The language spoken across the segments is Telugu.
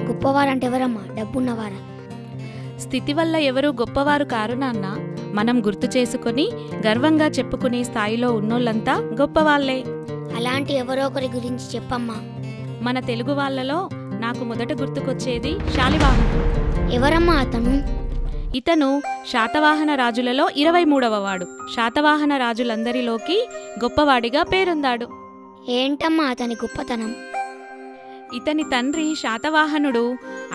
గొప్పవారంటే ఎవరమ్మా? డబ్బున్నవారా? స్థితి వల్ల ఎవరూ గొప్పవారు కారు నాన్న. మనం గుర్తు చేసుకుని గర్వంగా చెప్పుకునే స్థాయిలో ఉన్నోళ్ళంతా గొప్పవాళ్లే. అలాంటి ఎవరో ఒకరి గురించి చెప్పమ్మా. మన తెలుగు వాళ్ళలో నాకు మొదట గుర్తుకొచ్చేది శాలివాహనుడు. ఎవరమ్మా అతను? ఇతను శాతవాహన రాజులలో 23వ వాడు. శాతవాహన రాజులందరిలోకి గొప్పవాడిగా పేరొందాడు. ఏంటమ్మా అతని గొప్పతనం? ఇతని తండ్రి శాతవాహనుడు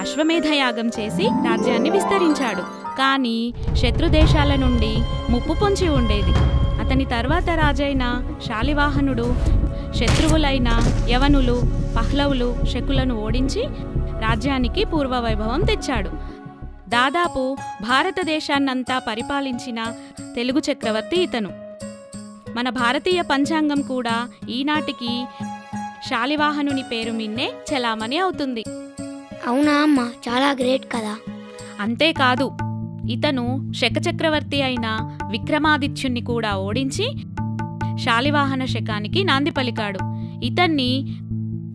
అశ్వమేధయాగం చేసి రాజ్యాన్ని విస్తరించాడు. కానీ శత్రుదేశాల నుండి ముప్పు పొంచి ఉండేది. అతని తర్వాత రాజైన శాలివాహనుడు శత్రువులైన యవనులు, పహ్లవులు, శకులను ఓడించి రాజ్యానికి పూర్వవైభవం తెచ్చాడు. దాదాపు భారతదేశాన్నంతా పరిపాలించిన తెలుగు చక్రవర్తి ఇతను. మన భారతీయ పంచాంగం కూడా ఈనాటికి శాలివాహనుని పేరు మిన్నే చలామణి అవుతుంది. అవునా అమ్మా, చాలా గ్రేట్ కదా. అంతేకాదు, ఇతను శకచక్రవర్తి అయిన విక్రమాదిత్యుణ్ణి కూడా ఓడించి శాలివాహన శకానికి నాంది పలికాడు. ఇతన్ని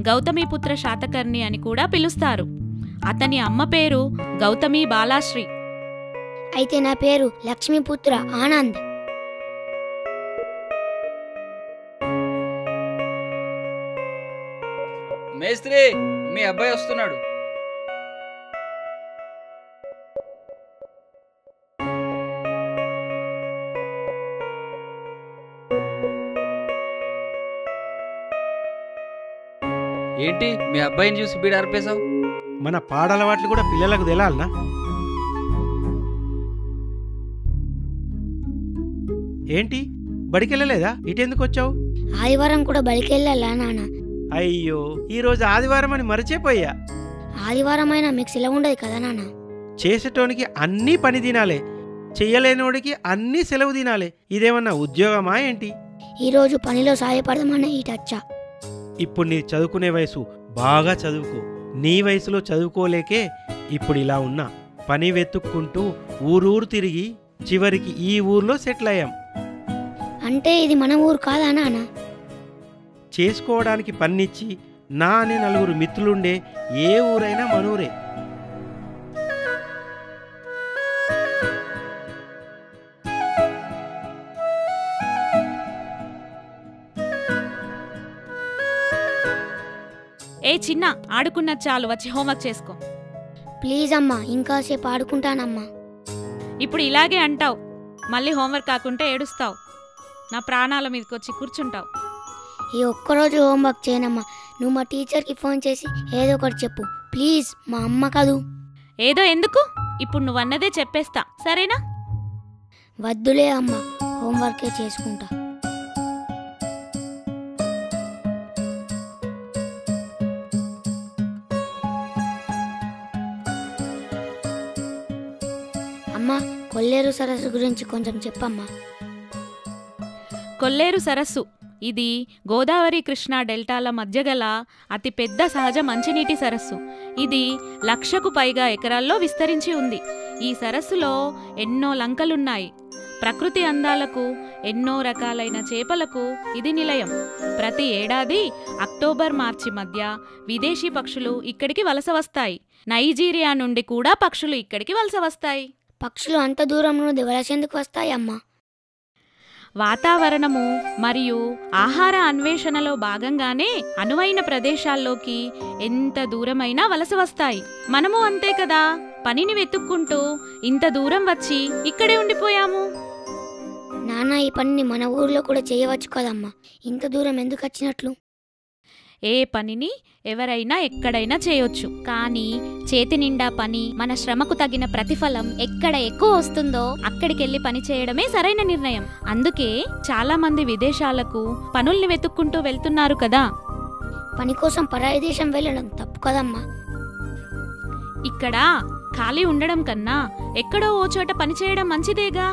గౌతమీపుత్ర శాతకర్ణి అని కూడా పిలుస్తారు. అతని అమ్మ పేరు గౌతమి బాలాశ్రీ. అయితే నా పేరు లక్ష్మీపుత్ర ఆనంద్. మేస్త్రి, మీ అబ్బాయి వస్తున్నాడు. ఏంటి మీ అబ్బాయిని చూసి బీడ ఆర్పేశావు? మన పాడలవాట్లు కూడా పిల్లలకు తెలాలనా? ఏంటి బడికెళ్ళలేదా? ఇటెందుకు వచ్చావు? ఆదివారం కూడా బడికెళ్ళాలా నాన్న? అయ్యో, ఈరోజు ఆదివారం అని మరచిపోయా. ఆదివారం అయినా మీకు సెలవు ఉండదు కదా నాన్న? చేసేటోనికి అన్నీ పని తినాలే, చెయ్యలేనోడికి అన్నీ సెలవు తినాలే. ఇదేమన్నా ఉద్యోగమా ఏంటి? ఈరోజు పనిలో సాయపడదామని ఇటచ్చా. ఇప్పుడు నీ చదువుకునే వయసు, బాగా చదువుకో. నీ వయసులో చదువుకోలేకే ఇప్పుడు ఇలా ఉన్నా. పని వెతుక్కుంటూ ఊరూరు తిరిగి చివరికి ఈ ఊర్లో సెటిల్ అయ్యాం. అంటే ఇది మన ఊరు కాదా నాన్న? చేసుకోవడానికి పన్నిచ్చి నా అనే 4 మిత్రులుండే ఏ ఊరైనా మనూరే. ఏ చిన్న, ఆడుకున్న చాలు, వచ్చి హోంవర్క్ చేసుకో. ప్లీజ్ అమ్మా, ఇంకాసేపు ఆడుకుంటానమ్మా. ఇప్పుడు ఇలాగే అంటావు, మళ్ళీ హోంవర్క్ కాకుంటే ఏడుస్తావు, నా ప్రాణాల మీదకి వచ్చి కూర్చుంటావు. ఈ ఒక్కరోజు హోంవర్క్ చేయనమ్మా. నువ్వు మా టీచర్కి ఫోన్ చేసి ఏదో ఒకటి చెప్పు ప్లీజ్. మా అమ్మ కాదు. ఏదో ఎందుకు, ఇప్పుడు నువ్వన్నదే చెప్పేస్తా, సరేనా? వద్దులే అమ్మా, హోంవర్కే చేసుకుంటా. అమ్మా, కొల్లేరు సరస్సు గురించి కొంచెం చెప్పమ్మా. కొల్లేరు సరస్సు ఇది గోదావరి కృష్ణా డెల్టాల మధ్య గల అతిపెద్ద సహజ మంచినీటి సరస్సు. ఇది 1,00,000కు పైగా ఎకరాల్లో విస్తరించి ఉంది. ఈ సరస్సులో ఎన్నో లంకలున్నాయి. ప్రకృతి అందాలకు, ఎన్నో రకాలైన చేపలకు ఇది నిలయం. ప్రతి ఏడాది అక్టోబర్ మార్చి మధ్య విదేశీ పక్షులు ఇక్కడికి వలస వస్తాయి. నైజీరియా నుండి కూడా పక్షులు ఇక్కడికి వలస వస్తాయి. పక్షులు అంత దూరం నుండి వలసెందుకు వస్తాయి అమ్మా? వాతావరణము మరియు ఆహార అన్వేషణలో భాగంగానే అనువైన ప్రదేశాల్లోకి ఎంత దూరమైనా వలస వస్తాయి. మనము అంతే కదా, పనిని వెతుక్కుంటూ ఇంత దూరం వచ్చి ఇక్కడే ఉండిపోయాము. నాన్న, ఈ పనిని మన ఊర్లో కూడా చేయవచ్చు కదమ్మా. ఇంత దూరం ఎందుకు వచ్చినట్లు? ఏ పనిని ఎవరైనా ఎక్కడైనా చేయొచ్చు, కానీ చేతి నిండా పని, మన శ్రమకు తగిన ప్రతిఫలం ఎక్కడ ఎక్కువ వస్తుందో అక్కడికెళ్ళి పని చేయడమే సరైన నిర్ణయం. అందుకే చాలా మంది విదేశాలకు పనుల్ని వెతుక్కుంటూ వెళ్తున్నారు కదా. పని కోసం పరాయి దేశం వెళ్ళడం తప్పు కదమ్మా. ఇక్కడ ఖాళీ ఉండడం కన్నా ఎక్కడో ఓ చోట పని చేయడం మంచిదేగా.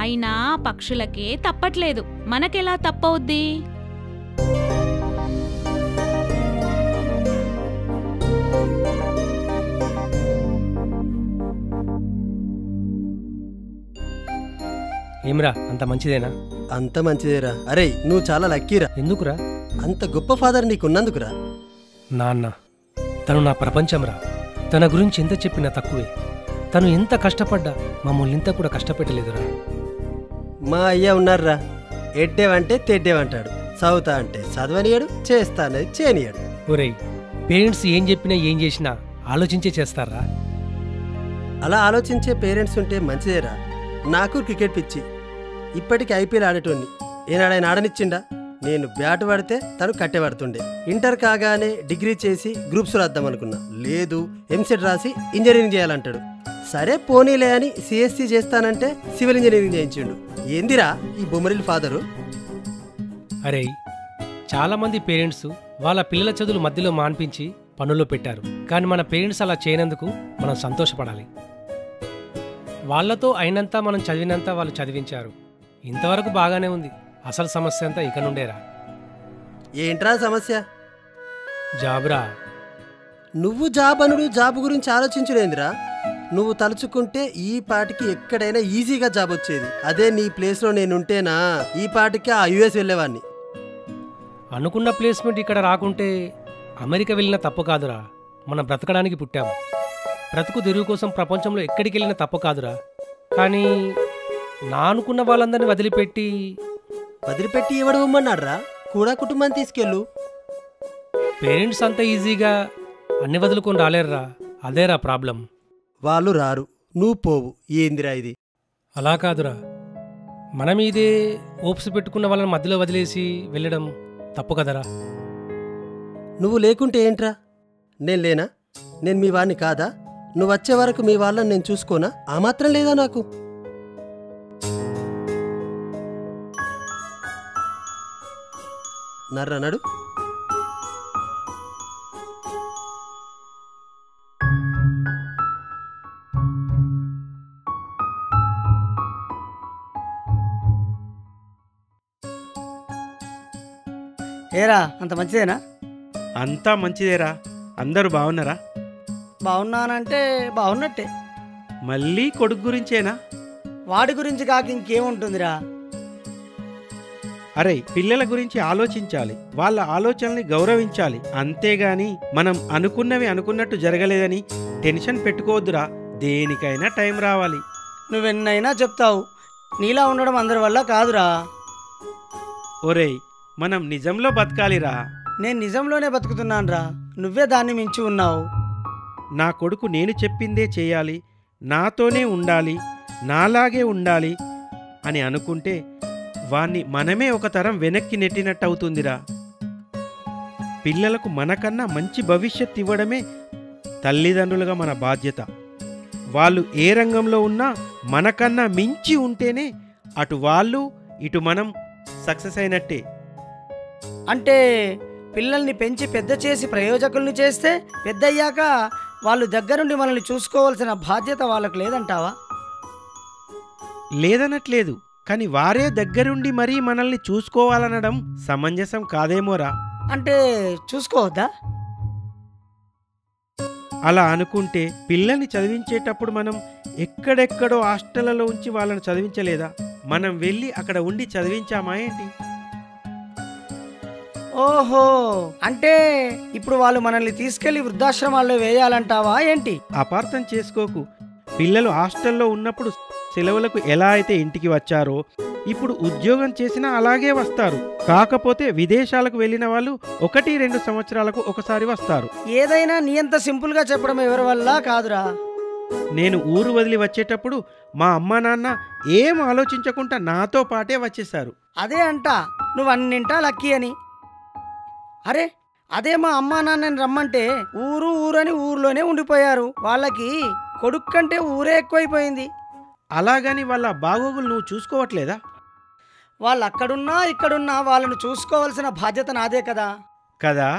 అయినా పక్షులకే తప్పట్లేదు, మనకెలా తప్పవుద్ది? ఏమ్రా, అంత మంచిదేనా? అంత మంచిదేరా. అరే, నువ్వు చాలా లక్కీరా. ఎందుకురా? అంత గొప్ప ఫాదర్ నీకున్నందుకురా. నాన్న తను నా ప్రపంచంరా. తన గురించి ఎంత చెప్పినా తక్కువే. తను ఎంత కష్టపడ్డా మమ్మల్ని ఇంత కూడా కష్టపెట్టలేదురా. మా అయ్య ఉన్నారా, ఎడ్డేవంటే తెడ్డేవంటాడు, చదువుతా అంటే చదవనియాడు, చేస్తా అనేది చేయనియాడు. ఒరేయ్, పేరెంట్స్ ఏం చెప్పినా ఏం చేసినా ఆలోచించే చేస్తారా? అలా ఆలోచించే పేరెంట్స్ ఉంటే మంచిదేరా. నాకు క్రికెట్ పిచ్చి, ఇప్పటికి ఐపీఎల్ ఆడేటోన్ని. ఏనాడైనా ఆడనిచ్చిండా? నేను బ్యాట్ పడితే తను కట్టెపడుతుండే. ఇంటర్ కాగానే డిగ్రీ చేసి గ్రూప్స్ రాద్దాం అనుకున్నా, లేదు ఎంసెట్ రాసి ఇంజనీరింగ్ చేయాలంటాడు. సరే పోనీలే అని సిఎస్సి చేస్తానంటే సివిల్ ఇంజనీరింగ్ చేయించిండు. ఏందిరా ఈ బొమ్మరిల్ ఫాదరు? అరే, చాలామంది పేరెంట్స్ వాళ్ళ పిల్లల చదువులు మధ్యలో మాన్పించి పనుల్లో పెట్టారు. కానీ మన పేరెంట్స్ అలా చేయనందుకు మనం సంతోషపడాలి. వాళ్లతో అయినంత మనం చదివినంత వాళ్ళు చదివించారు. ఇంతవరకు బాగానే ఉంది. అసలు సమస్య అంతా ఇక నుండేరా. ఏంట్రా సమస్య? జాబ్రా. నువ్వు జాబ్ అనుడు జాబ్ గురించి ఆలోచించలేదురా. నువ్వు తలుచుకుంటే ఈ పాటికి ఎక్కడైనా ఈజీగా జాబ్ వచ్చేది. అదే నీ ప్లేస్లో నేనుంటేనా ఈ పాటికి ఆ యుఎస్ వెళ్ళేవాడిని. అనుకున్న ప్లేస్మెంట్ ఇక్కడ రాకుంటే అమెరికా వెళ్ళినా తప్పు కాదురా. మనం బ్రతకడానికి పుట్టాము. బ్రతుకు తెరువు కోసం ప్రపంచంలో ఎక్కడికి వెళ్ళినా తప్పు కాదురా. కానీ నా అనుకున్న వాళ్ళందరినీ వదిలిపెట్టి ఎవడు ఇవ్వమన్నాడ్రా? కూడా కుటుంబాన్ని తీసుకెళ్ళు. పేరెంట్స్ అంత ఈజీగా అన్ని వదులుకొని రాలేరురా. అదేరా ప్రాబ్లం. వాళ్ళు రారు, నువ్వు పోవు. ఏందిరా ఇది? అలా కాదురా, మన మీదే ఓప్స్ పెట్టుకున్న వాళ్ళని మధ్యలో వదిలేసి వెళ్ళడం తప్పు కదరా. నువ్వు లేకుంటే ఏంట్రా? నేను లేనా? నేను మీ వాడిని కాదా? నువ్వు వచ్చే వరకు మీ వాళ్ళని నేను చూసుకోనా? ఆ మాత్రం లేదా నాకు? నర్రా నడు. ఏరా అంత మంచిదేనా? అంతా మంచిదేరా. అందరూ బాగున్నారా? బాగున్నానంటే బాగున్నట్టే. మళ్ళీ కొడుకు గురించేనా? వాడి గురించి కాక ఇంకేముంటుందిరా. అరే, పిల్లల గురించి ఆలోచించాలి, వాళ్ళ ఆలోచనల్ని గౌరవించాలి. అంతేగాని మనం అనుకున్నవి అనుకున్నట్టు జరగలేదని టెన్షన్ పెట్టుకోవద్దురా. దేనికైనా టైం రావాలి. నువ్వెన్నైనా చెప్తావు, నీలా ఉండడం అందరి వల్ల కాదురా. ఒరేయ్, మనం నిజంలో బతకాలిరా. నేను నిజంలోనే బతుకుతున్నానురా. నువ్వే దాన్ని మించి ఉన్నావు. నా కొడుకు నేను చెప్పిందే చేయాలి, నాతోనే ఉండాలి, నాలాగే ఉండాలి అని అనుకుంటే వాణ్ణి మనమే ఒక తరం వెనక్కి నెట్టినట్టు అవుతుందిరా. పిల్లలకు మనకన్నా మంచి భవిష్యత్తు ఇవ్వడమే తల్లిదండ్రులుగా మన బాధ్యత. వాళ్ళు ఏ రంగంలో ఉన్నా మనకన్నా మించి ఉంటేనే అటు వాళ్ళు ఇటు మనం సక్సెస్ అయినట్టే. అంటే పిల్లల్ని పెంచి పెద్ద చేసి ప్రయోజకుల్ని చేస్తే పెద్దయ్యాక వాళ్ళు దగ్గరుండి మనల్ని చూసుకోవాల్సిన బాధ్యత వాళ్ళకు లేదంటావా? లేదనట్లేదు, కానీ వారే దగ్గరుండి మరీ మనల్ని చూసుకోవాలనడం సమంజసం కాదేమోరా. అంటే చూసుకోవద్దా? అలా అనుకుంటే పిల్లల్ని చదివించేటప్పుడు మనం ఎక్కడెక్కడో హాస్టళ్లలో ఉంచి వాళ్ళని చదివించలేదా? మనం వెళ్ళి అక్కడ ఉండి చదివించామా ఏంటి? ఓహో, అంటే ఇప్పుడు వాళ్ళు మనల్ని తీసుకెళ్లి వృద్ధాశ్రమాల్లో వేయాలంటావా ఏంటి? అపార్థం చేసుకోకు. పిల్లలు హాస్టల్లో ఉన్నప్పుడు సెలవులకు ఎలా అయితే ఇంటికి వచ్చారో ఇప్పుడు ఉద్యోగం చేసినా అలాగే వస్తారు. కాకపోతే విదేశాలకు వెళ్ళిన వాళ్ళు 1-2 సంవత్సరాలకు ఒకసారి వస్తారు. ఏదైనా నీ అంత సింపుల్ గా చెప్పడం ఎవరి వల్ల కాదురా. నేను ఊరు వదిలి వచ్చేటప్పుడు మా అమ్మా నాన్న ఏం ఆలోచించకుండా నాతో పాటే వచ్చేశారు. అదే అంట నువ్వు అన్నింటా లక్కీ అని. అరే అదే మా అమ్మా నాన్నని రమ్మంటే ఊరు ఊరని ఊర్లోనే ఉండిపోయారు. వాళ్ళకి కొడుకు కంటే ఊరే ఎక్కువైపోయింది. అలాగని వాళ్ళ బాగోగులు నువ్వు చూసుకోవట్లేదా? వాళ్ళు అక్కడున్నా ఇక్కడున్నా వాళ్ళను చూసుకోవాల్సిన బాధ్యత నాదే కదా. కదా,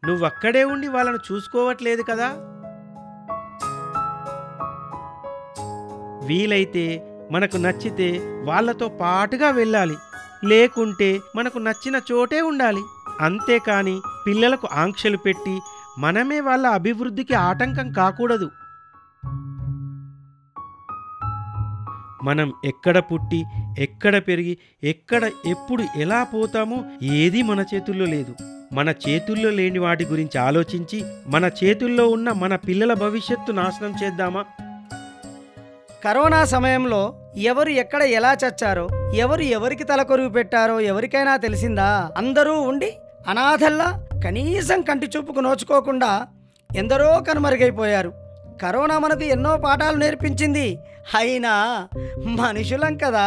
నువ్వక్కడే ఉండి వాళ్ళను చూసుకోవట్లేదు కదా. వీలైతే మనకు నచ్చితే వాళ్ళతో పాటుగా వెళ్ళాలి, లేకుంటే మనకు నచ్చిన చోటే ఉండాలి. అంతేకాని పిల్లలకు ఆంక్షలు పెట్టి మనమే వాళ్ళ అభివృద్ధికి ఆటంకం కాకూడదు. మనం ఎక్కడ పుట్టి ఎక్కడ పెరిగి ఎక్కడ ఎప్పుడు ఎలా పోతామో ఏదీ మన చేతుల్లో లేదు. మన చేతుల్లో లేని వాటి గురించి ఆలోచించి మన చేతుల్లో ఉన్న మన పిల్లల భవిష్యత్తు నాశనం చేద్దామా? కరోనా సమయంలో ఎవరు ఎక్కడ ఎలా చచ్చారో, ఎవరు ఎవరికి తలకొరువు పెట్టారో ఎవరికైనా తెలిసిందా? అందరూ ఉండి అనాథల్లా కనీసం కంటి చూపుకు నోచుకోకుండా ఎందరో కనుమరుగైపోయారు. కరోనా మనకు ఎన్నో పాఠాలు నేర్పించింది. అయినా మనుషులం కదా,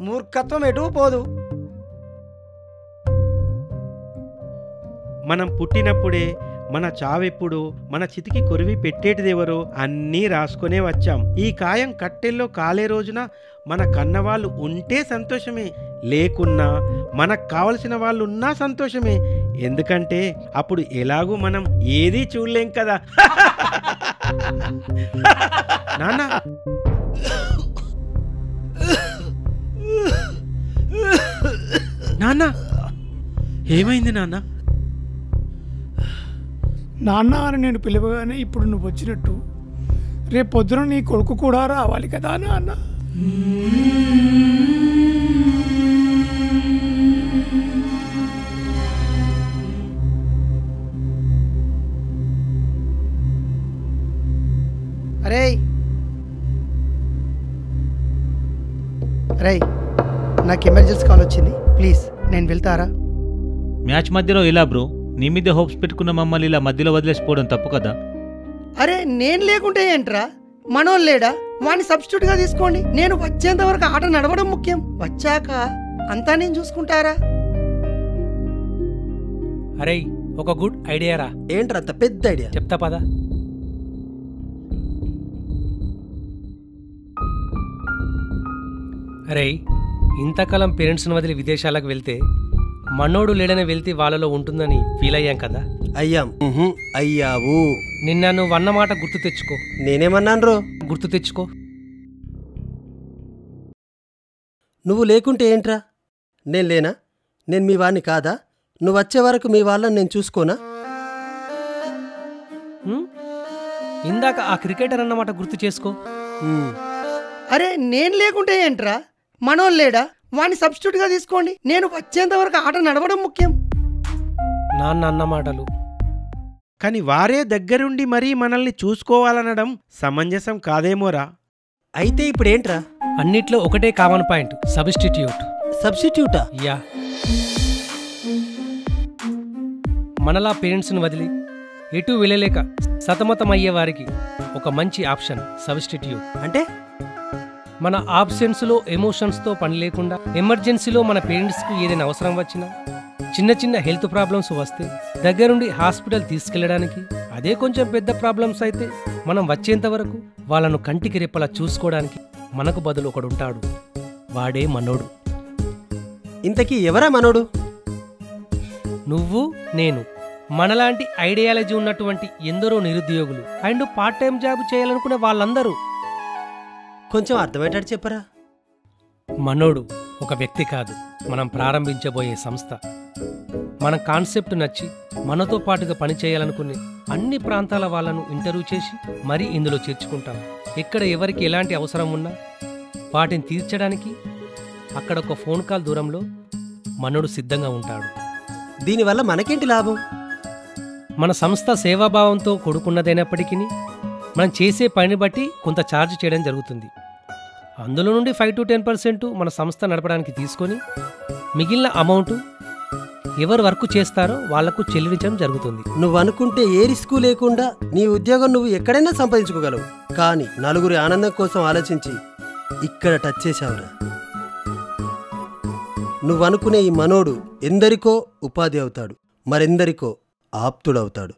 మూర్ఖత్వం ఎటూ పోదు. మనం పుట్టినప్పుడే మన చావెప్పుడు, మన చితికి కొరివి పెట్టేటిదెవరో అన్నీ రాసుకునే వచ్చాం. ఈ కాయం కట్టెల్లో కాలే రోజున మన కన్నవాళ్ళు ఉంటే సంతోషమే, లేకున్నా మనకు కావలసిన వాళ్ళు ఉన్నా సంతోషమే. ఎందుకంటే అప్పుడు ఎలాగూ మనం ఏదీ చూడలేం కదా. నాన్న నాన్న ఏమైంది నాన్న? నాన్న అని నేను పిలవగానే ఇప్పుడు నువ్వు వచ్చినట్టు రేపు పొద్దున నీ కొడుకు కూడా రావాలి కదా నాన్న. అరే అరే, నాకు ఎమర్జెన్సీ కాల్ వచ్చింది, ప్లీజ్ నేను వెళ్తారా? మ్యాచ్ మధ్యలో ఇలా బ్రో, నీ మీద హోప్స్ పెట్టుకున్న మమ్మల్ని ఇలా మధ్యలో వదిలేసిపోవడం తప్పు కదా. అరే నేను లేకుంటే ఏంట్రా, మనోళ్ళు లేడా? వాడిని సబ్స్టిట్యూట్గా తీసుకోండి. నేను వచ్చేంత వరకు ఆట నడవడం ముఖ్యం, వచ్చాక అంతా నేను చూసుకుంటారా? అరే ఒక గుడ్ ఐడియా రా. ఏంట్రా అంత పెద్ద ఐడియా? చెప్తా పదా. అరే ఇంతకాలం పేరెంట్స్ని వదిలి విదేశాలకు వెళ్తే మనోడు లేడని వెళ్తే వాళ్ళలో ఉంటుందని ఫీల్ అయ్యాం కదా. అయ్యాం. అయ్యావు. నిన్న నువ్వు అన్నమాట గుర్తు తెచ్చుకో. నేనేమన్నాను రో? గుర్తు తెచ్చుకో. నువ్వు లేకుంటే ఏంట్రా? నేను లేనా? నేను మీ వాడిని కాదా? నువ్వు వచ్చే వరకు మీ వాళ్ళని నేను చూసుకోనా? ఇందాక ఆ క్రికెటర్ అన్నమాట గుర్తు చేసుకో. అరే నేను లేకుంటే ఏంట్రా, మనోళ్ళు లేడా? వాడిని సబ్స్టిట్యూట్గా తీసుకోండి. నేను వచ్చేంత వరకు ఆట నడవడం ముఖ్యం. నాన్న అన్న మాటలు. కానీ వారే దగ్గరుండి మరీ మనల్ని చూసుకోవాలనడం సమంజసం కాదేమోరా. అయితే ఇప్పుడేంట్రా? అన్నిట్లో ఒకటే కామన్ పాయింట్, సబ్స్టిట్యూట్. సబ్స్టిట్యూటా? యా. మనలా పేరెంట్స్ని వదిలి ఎటు వెళ్ళలేక సతమతమయ్యే వారికి ఒక మంచి ఆప్షన్ సబ్స్టిట్యూట్. అంటే మన ఆబ్సెన్స్లో ఎమోషన్స్తో పని లేకుండా ఎమర్జెన్సీలో మన పేరెంట్స్కి ఏదైనా అవసరం వచ్చినా, చిన్న చిన్న హెల్త్ ప్రాబ్లమ్స్ వస్తే దగ్గరుండి హాస్పిటల్ తీసుకెళ్ళడానికి, అదే కొంచెం పెద్ద ప్రాబ్లమ్స్ అయితే మనం వచ్చేంత వరకు వాళ్ళను కంటికి రెప్పలా చూసుకోవడానికి మనకు బదులు ఒకడుంటాడు. వాడే మనోడు. ఇంతకీ ఎవరా మనోడు? నువ్వు నేను. మనలాంటి ఐడియాలజీ ఉన్నటువంటి ఎందరో నిరుద్యోగులు అండ్ పార్ట్ టైం జాబ్ చేయాలనుకునే వాళ్ళందరూ. కొంచెం అర్థమయ్యేటట్టు చెప్పరా? మనోడు ఒక వ్యక్తి కాదు, మనం ప్రారంభించబోయే సంస్థ. మన కాన్సెప్ట్ నచ్చి మనతో పాటుగా పనిచేయాలనుకునే అన్ని ప్రాంతాల వాళ్ళను ఇంటర్వ్యూ చేసి మరీ ఇందులో చేర్చుకుంటాం. ఎక్కడ ఎవరికి ఎలాంటి అవసరం ఉన్నా వాటిని తీర్చడానికి అక్కడ ఒక ఫోన్ కాల్ దూరంలో మనోడు సిద్ధంగా ఉంటాడు. దీనివల్ల మనకేంటి లాభం? మన సంస్థ సేవాభావంతో కూడుకున్నదైనప్పటికీ మనం చేసే పనిని బట్టి కొంత ఛార్జ్ చేయడం జరుగుతుంది. అందులో నుండి 5 to 10% మన సంస్థ నడపడానికి తీసుకొని మిగిలిన అమౌంట్ ఎవరు వర్క్ చేస్తారో వాళ్లకు చెల్లించడం జరుగుతుంది. నువ్వు అనుకుంటే ఏ రిస్కు లేకుండా నీ ఉద్యోగం నువ్వు ఎక్కడైనా సంపాదించుకోగలవు. కానీ నలుగురి ఆనందం కోసం ఆలోచించి ఇక్కడ టచ్ చేశావురా. నువ్వనుకునే ఈ మనోడు ఎందరికో ఉపాధి అవుతాడు, మరెందరికో ఆప్తుడవుతాడు.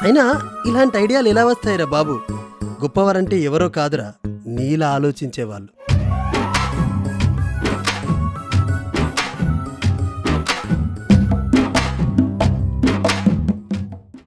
అయినా ఇలాంటి ఐడియాలు ఎలా వస్తాయిరా బాబు? గొప్పవారంటే ఎవరో కాదురా, నీలా ఆలోచించేవాళ్ళు.